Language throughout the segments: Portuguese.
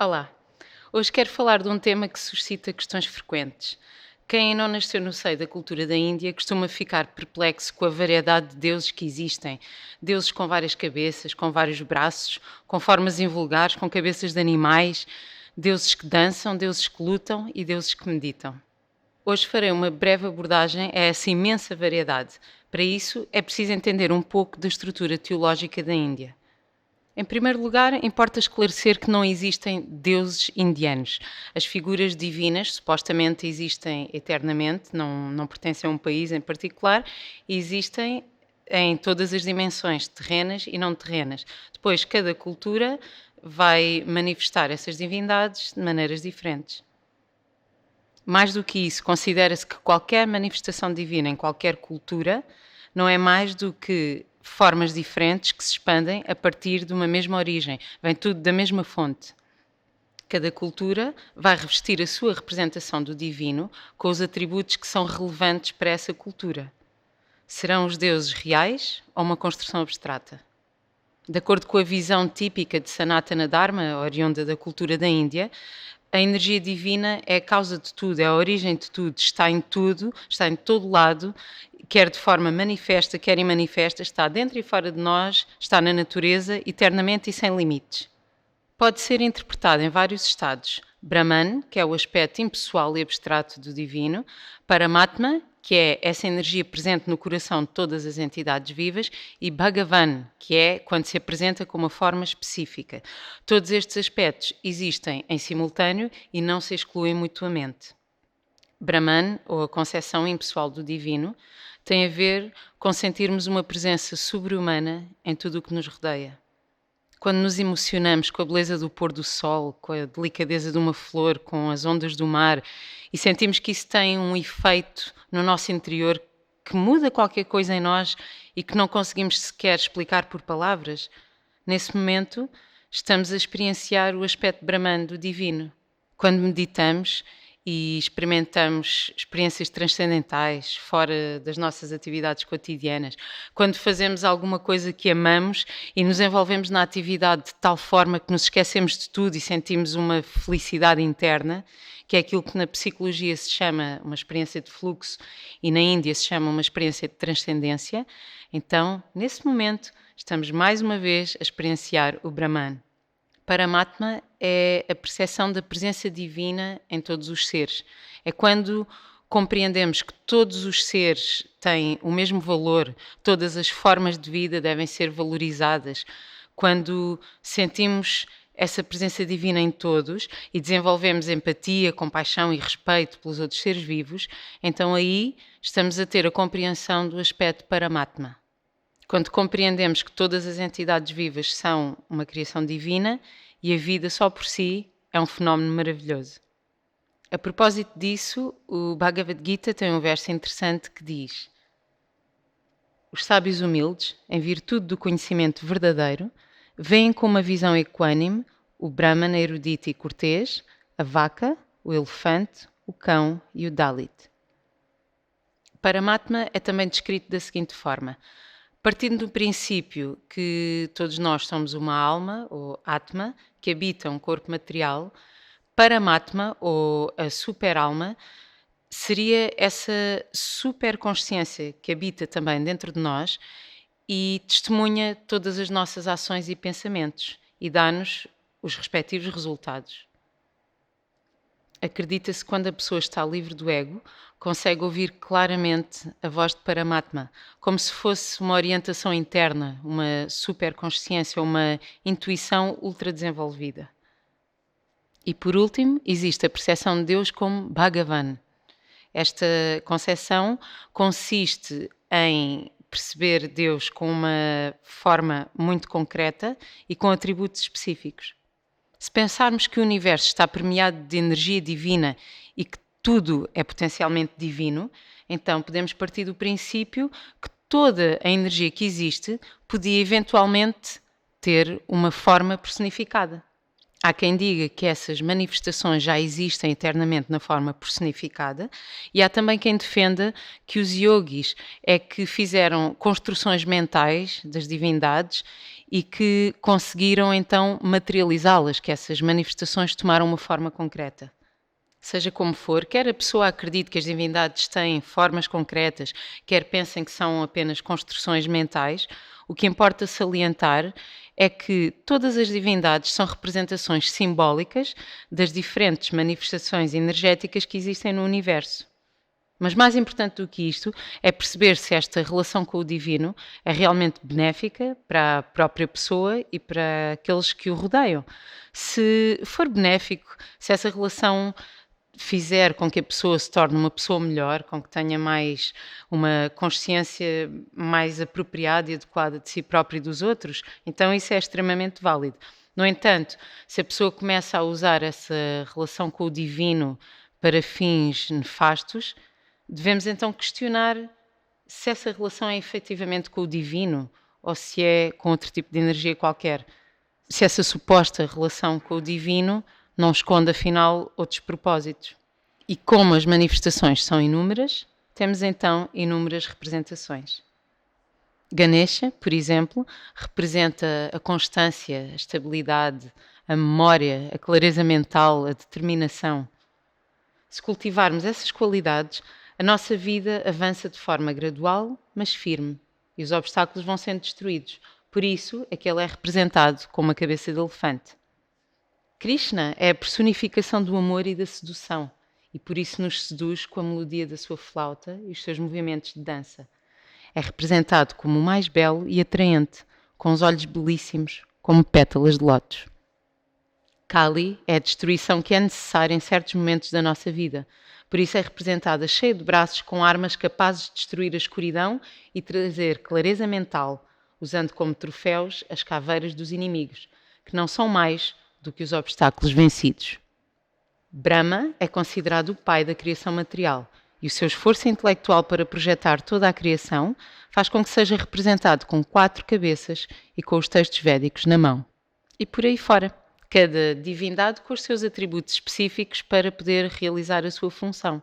Olá, hoje quero falar de um tema que suscita questões frequentes. Quem não nasceu no seio da cultura da Índia costuma ficar perplexo com a variedade de deuses que existem. Deuses com várias cabeças, com vários braços, com formas invulgares, com cabeças de animais, deuses que dançam, deuses que lutam e deuses que meditam. Hoje farei uma breve abordagem a essa imensa variedade. Para isso, é preciso entender um pouco da estrutura teológica da Índia. Em primeiro lugar, importa esclarecer que não existem deuses indianos. As figuras divinas supostamente existem eternamente, não pertencem a um país em particular, e existem em todas as dimensões, terrenas e não terrenas. Depois, cada cultura vai manifestar essas divindades de maneiras diferentes. Mais do que isso, considera-se que qualquer manifestação divina em qualquer cultura não é mais do que formas diferentes que se expandem a partir de uma mesma origem. Vem tudo da mesma fonte. Cada cultura vai revestir a sua representação do divino com os atributos que são relevantes para essa cultura. Serão os deuses reais ou uma construção abstrata? De acordo com a visão típica de Sanatana Dharma, oriunda da cultura da Índia, a energia divina é a causa de tudo, é a origem de tudo, está em todo lado, quer de forma manifesta, quer imanifesta, está dentro e fora de nós, está na natureza, eternamente e sem limites. Pode ser interpretado em vários estados. Brahman, que é o aspecto impessoal e abstrato do divino, Paramatma, que é essa energia presente no coração de todas as entidades vivas, e Bhagavan, que é quando se apresenta com uma forma específica. Todos estes aspectos existem em simultâneo e não se excluem mutuamente. Brahman, ou a concepção impessoal do divino, tem a ver com sentirmos uma presença sobre-humana em tudo o que nos rodeia. Quando nos emocionamos com a beleza do pôr do sol, com a delicadeza de uma flor, com as ondas do mar, e sentimos que isso tem um efeito no nosso interior que muda qualquer coisa em nós e que não conseguimos sequer explicar por palavras, nesse momento estamos a experienciar o aspecto Brahman do divino. Quando meditamos e experimentamos experiências transcendentais fora das nossas atividades cotidianas, quando fazemos alguma coisa que amamos e nos envolvemos na atividade de tal forma que nos esquecemos de tudo e sentimos uma felicidade interna, que é aquilo que na psicologia se chama uma experiência de fluxo e na Índia se chama uma experiência de transcendência, então, nesse momento, estamos mais uma vez a experienciar o Brahman. Paramatma é a percepção da presença divina em todos os seres. É quando compreendemos que todos os seres têm o mesmo valor, todas as formas de vida devem ser valorizadas. Quando sentimos essa presença divina em todos e desenvolvemos empatia, compaixão e respeito pelos outros seres vivos, então aí estamos a ter a compreensão do aspecto Paramatma. Quando compreendemos que todas as entidades vivas são uma criação divina e a vida só por si é um fenómeno maravilhoso. A propósito disso, o Bhagavad Gita tem um verso interessante que diz: os sábios humildes, em virtude do conhecimento verdadeiro, veem com uma visão equânime o Brahmana erudito e cortês, a vaca, o elefante, o cão e o Dalit. Paramatma é também descrito da seguinte forma: partindo do princípio que todos nós somos uma alma, ou Atma, que habita um corpo material, Paramatma, ou a super-alma, seria essa superconsciência que habita também dentro de nós e testemunha todas as nossas ações e pensamentos e dá-nos os respectivos resultados. Acredita-se que quando a pessoa está livre do ego, consegue ouvir claramente a voz de Paramatma, como se fosse uma orientação interna, uma superconsciência, uma intuição ultra-desenvolvida. E por último, existe a percepção de Deus como Bhagavan. Esta concepção consiste em perceber Deus com uma forma muito concreta e com atributos específicos. Se pensarmos que o universo está permeado de energia divina e que tudo é potencialmente divino, então podemos partir do princípio que toda a energia que existe podia eventualmente ter uma forma personificada. Há quem diga que essas manifestações já existem eternamente na forma personificada e há também quem defenda que os yogis é que fizeram construções mentais das divindades e que conseguiram então materializá-las, que essas manifestações tomaram uma forma concreta. Seja como for, quer a pessoa acredite que as divindades têm formas concretas, quer pensem que são apenas construções mentais, o que importa salientar é que todas as divindades são representações simbólicas das diferentes manifestações energéticas que existem no universo. Mas mais importante do que isto é perceber se esta relação com o divino é realmente benéfica para a própria pessoa e para aqueles que o rodeiam. Se for benéfico, se essa relação fizer com que a pessoa se torne uma pessoa melhor, com que tenha mais uma consciência mais apropriada e adequada de si própria e dos outros, então isso é extremamente válido. No entanto, se a pessoa começa a usar essa relação com o divino para fins nefastos, devemos então questionar se essa relação é efetivamente com o divino ou se é com outro tipo de energia qualquer. Se essa suposta relação com o divino não esconde, afinal, outros propósitos. E como as manifestações são inúmeras, temos então inúmeras representações. Ganesha, por exemplo, representa a constância, a estabilidade, a memória, a clareza mental, a determinação. Se cultivarmos essas qualidades, a nossa vida avança de forma gradual, mas firme, e os obstáculos vão sendo destruídos. Por isso é que ele é representado com uma cabeça de elefante. Krishna é a personificação do amor e da sedução, e por isso nos seduz com a melodia da sua flauta e os seus movimentos de dança. É representado como o mais belo e atraente, com os olhos belíssimos, como pétalas de lótus. Kali é a destruição que é necessária em certos momentos da nossa vida. Por isso é representada cheia de braços com armas capazes de destruir a escuridão e trazer clareza mental, usando como troféus as caveiras dos inimigos, que não são mais do que os obstáculos vencidos. Brahma é considerado o pai da criação material e o seu esforço intelectual para projetar toda a criação faz com que seja representado com 4 cabeças e com os textos védicos na mão. E por aí fora, cada divindade com os seus atributos específicos para poder realizar a sua função.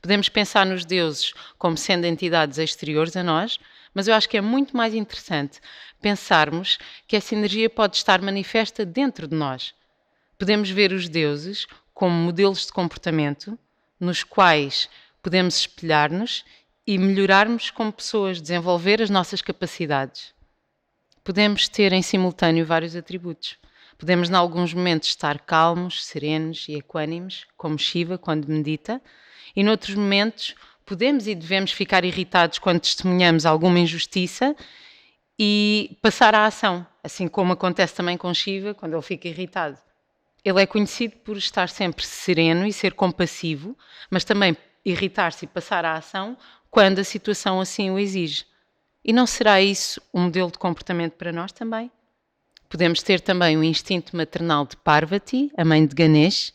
Podemos pensar nos deuses como sendo entidades exteriores a nós, mas eu acho que é muito mais interessante pensarmos que essa energia pode estar manifesta dentro de nós. Podemos ver os deuses como modelos de comportamento nos quais podemos espelhar-nos e melhorarmos como pessoas, desenvolver as nossas capacidades. Podemos ter em simultâneo vários atributos. Podemos, em alguns momentos, estar calmos, serenos e equânimes, como Shiva quando medita, e noutros momentos podemos e devemos ficar irritados quando testemunhamos alguma injustiça e passar à ação, assim como acontece também com Shiva quando ele fica irritado. Ele é conhecido por estar sempre sereno e ser compassivo, mas também irritar-se e passar à ação quando a situação assim o exige. E não será isso um modelo de comportamento para nós também? Podemos ter também o instinto maternal de Parvati, a mãe de Ganesh,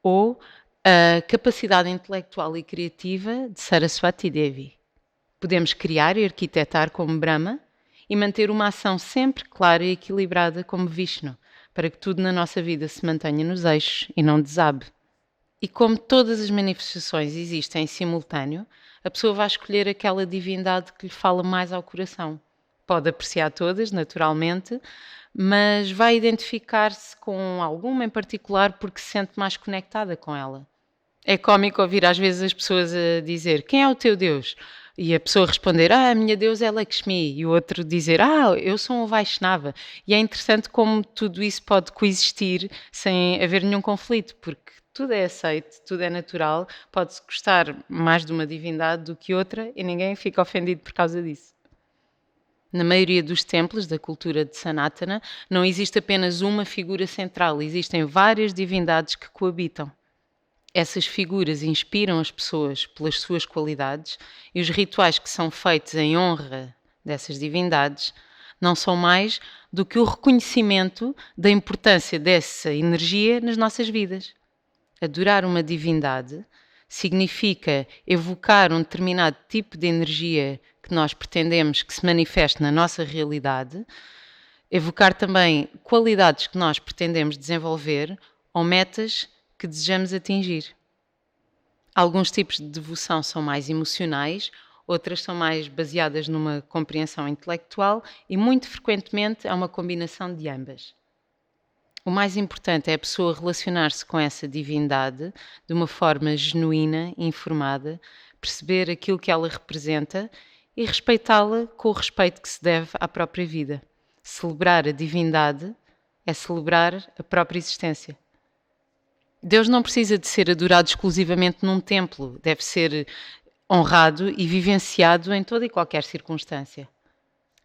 ou a capacidade intelectual e criativa de Saraswati Devi. Podemos criar e arquitetar como Brahma e manter uma ação sempre clara e equilibrada como Vishnu, para que tudo na nossa vida se mantenha nos eixos e não desabe. E como todas as manifestações existem em simultâneo, a pessoa vai escolher aquela divindade que lhe fala mais ao coração. Pode apreciar todas, naturalmente, mas vai identificar-se com alguma em particular porque se sente mais conectada com ela. É cómico ouvir às vezes as pessoas a dizer: quem é o teu Deus? E a pessoa responder: a minha Deus é Lakshmi. E o outro dizer: eu sou um Vaishnava. E é interessante como tudo isso pode coexistir sem haver nenhum conflito, porque tudo é aceito, tudo é natural, pode-se gostar mais de uma divindade do que outra e ninguém fica ofendido por causa disso. Na maioria dos templos da cultura de Sanatana, não existe apenas uma figura central, existem várias divindades que coabitam. Essas figuras inspiram as pessoas pelas suas qualidades e os rituais que são feitos em honra dessas divindades não são mais do que o reconhecimento da importância dessa energia nas nossas vidas. Adorar uma divindade significa evocar um determinado tipo de energia que nós pretendemos que se manifeste na nossa realidade, evocar também qualidades que nós pretendemos desenvolver ou metas que desejamos atingir. Alguns tipos de devoção são mais emocionais, outras são mais baseadas numa compreensão intelectual e, muito frequentemente, é uma combinação de ambas. O mais importante é a pessoa relacionar-se com essa divindade de uma forma genuína, informada, perceber aquilo que ela representa e respeitá-la com o respeito que se deve à própria vida. Celebrar a divindade é celebrar a própria existência. Deus não precisa de ser adorado exclusivamente num templo, deve ser honrado e vivenciado em toda e qualquer circunstância.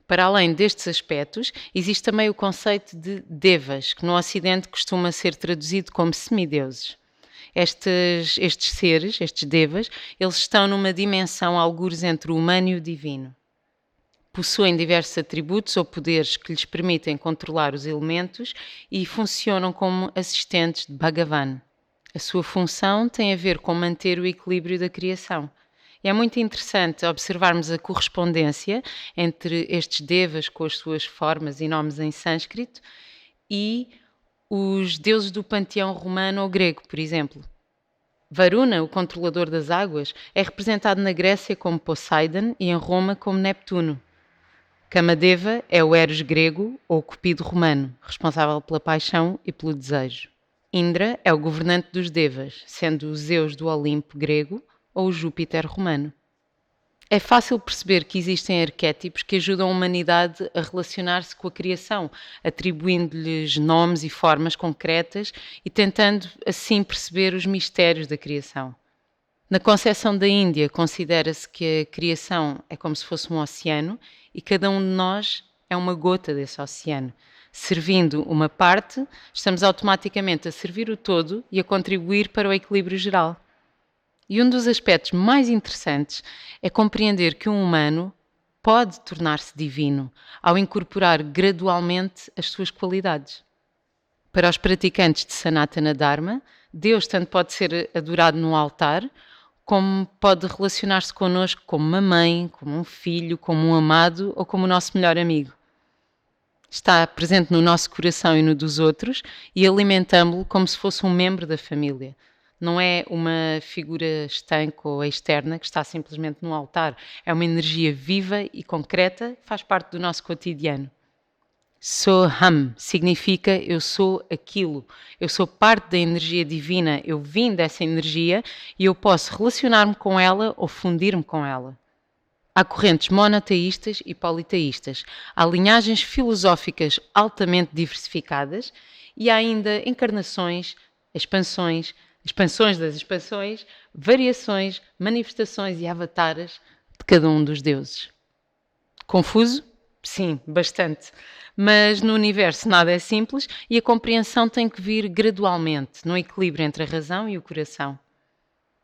Para além destes aspectos, existe também o conceito de devas, que no Ocidente costuma ser traduzido como semideuses. Estes seres, estes devas, eles estão numa dimensão algures entre o humano e o divino. Possuem diversos atributos ou poderes que lhes permitem controlar os elementos e funcionam como assistentes de Bhagavan. A sua função tem a ver com manter o equilíbrio da criação. É muito interessante observarmos a correspondência entre estes devas com as suas formas e nomes em sânscrito e os deuses do panteão romano ou grego, por exemplo. Varuna, o controlador das águas, é representado na Grécia como Poseidon e em Roma como Neptuno. Kamadeva é o Eros grego ou Cupido romano, responsável pela paixão e pelo desejo. Indra é o governante dos devas, sendo o Zeus do Olimpo grego ou o Júpiter romano. É fácil perceber que existem arquétipos que ajudam a humanidade a relacionar-se com a criação, atribuindo-lhes nomes e formas concretas e tentando assim perceber os mistérios da criação. Na concepção da Índia, considera-se que a criação é como se fosse um oceano e cada um de nós é uma gota desse oceano. Servindo uma parte, estamos automaticamente a servir o todo e a contribuir para o equilíbrio geral. E um dos aspectos mais interessantes é compreender que um humano pode tornar-se divino ao incorporar gradualmente as suas qualidades. Para os praticantes de Sanatana Dharma, Deus tanto pode ser adorado no altar, como pode relacionar-se connosco como uma mãe, como um filho, como um amado ou como o nosso melhor amigo. Está presente no nosso coração e no dos outros e alimentamo-lo como se fosse um membro da família. Não é uma figura estanque ou externa que está simplesmente no altar. É uma energia viva e concreta que faz parte do nosso cotidiano. Soham significa eu sou aquilo, eu sou parte da energia divina, eu vim dessa energia e eu posso relacionar-me com ela ou fundir-me com ela. Há correntes monoteístas e politeístas, há linhagens filosóficas altamente diversificadas e há ainda encarnações, expansões das expansões, variações, manifestações e avatares de cada um dos deuses. Confuso? Sim, bastante. Mas no universo nada é simples e a compreensão tem que vir gradualmente, no equilíbrio entre a razão e o coração.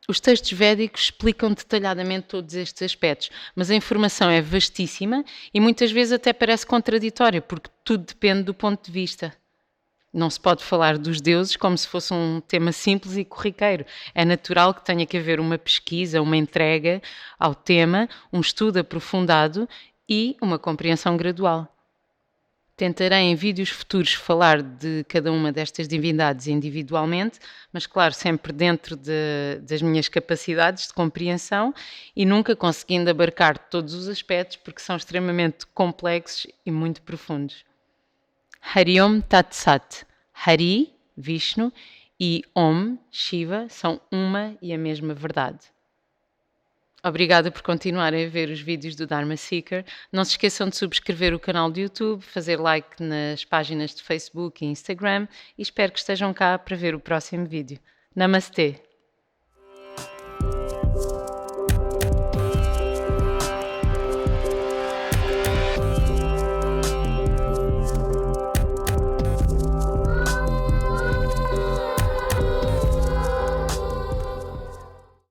Os textos védicos explicam detalhadamente todos estes aspectos, mas a informação é vastíssima e muitas vezes até parece contraditória, porque tudo depende do ponto de vista. Não se pode falar dos deuses como se fosse um tema simples e corriqueiro. É natural que tenha que haver uma pesquisa, uma entrega ao tema, um estudo aprofundado e uma compreensão gradual. Tentarei em vídeos futuros falar de cada uma destas divindades individualmente, mas claro, sempre dentro das minhas capacidades de compreensão e nunca conseguindo abarcar todos os aspectos porque são extremamente complexos e muito profundos. Hari Om Tat Sat. Hari, Vishnu, e Om, Shiva, são uma e a mesma verdade. Obrigada por continuarem a ver os vídeos do Dharma Seeker. Não se esqueçam de subscrever o canal do YouTube, fazer like nas páginas de Facebook e Instagram e espero que estejam cá para ver o próximo vídeo. Namastê!